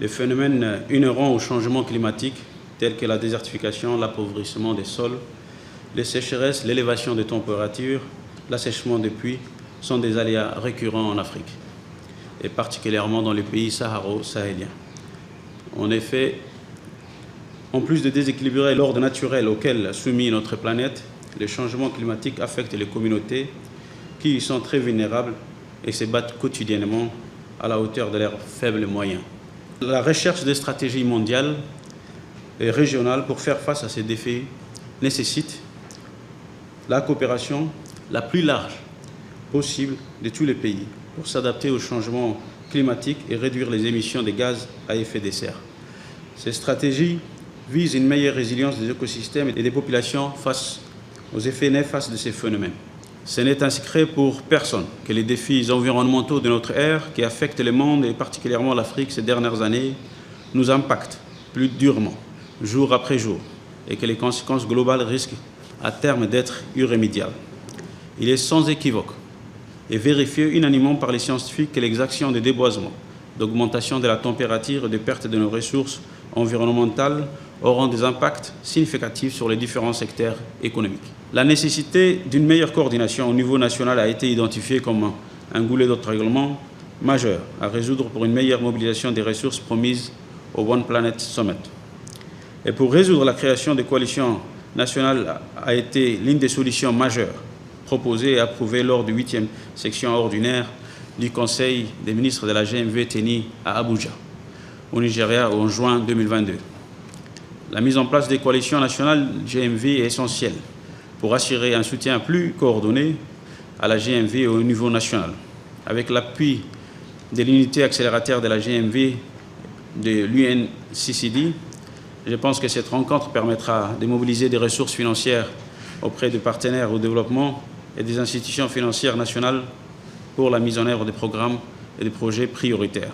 Les phénomènes inhérents au changement climatique, tels que la désertification, l'appauvrissement des sols, les sécheresses, l'élévation des températures, l'assèchement des pluies, sont des aléas récurrents en Afrique, et particulièrement dans les pays saharo-sahéliens. En effet, en plus de déséquilibrer l'ordre naturel auquel est soumis notre planète, les changements climatiques affectent les communautés qui y sont très vulnérables et se battent quotidiennement à la hauteur de leurs faibles moyens. La recherche de stratégies mondiales et régionales pour faire face à ces défis nécessite la coopération la plus large possible de tous les pays pour s'adapter aux changements climatiques et réduire les émissions de gaz à effet de serre. Ces stratégies visent une meilleure résilience des écosystèmes et des populations face aux effets néfastes de ces phénomènes. Ce n'est un secret pour personne que les défis environnementaux de notre ère, qui affectent le monde et particulièrement l'Afrique ces dernières années, nous impactent plus durement, jour après jour, et que les conséquences globales risquent à terme d'être irrémédiables. Il est sans équivoque et vérifié unanimement par les scientifiques que les actions de déboisement, d'augmentation de la température et de perte de nos ressources environnementales auront des impacts significatifs sur les différents secteurs économiques. La nécessité d'une meilleure coordination au niveau national a été identifiée comme un goulet d'étranglement majeur à résoudre pour une meilleure mobilisation des ressources promises au One Planet Summit. Et pour résoudre, la création des coalitions nationales a été l'une des solutions majeures proposées et approuvées lors du 8e section ordinaire du Conseil des ministres de la GMV tenu à Abuja, au Nigeria, en juin 2022. La mise en place des coalitions nationales GMV est essentielle pour assurer un soutien plus coordonné à la GMV au niveau national. Avec l'appui de l'unité accélérateur de la GMV de l'UNCCD, je pense que cette rencontre permettra de mobiliser des ressources financières auprès des partenaires au développement et des institutions financières nationales pour la mise en œuvre des programmes et des projets prioritaires.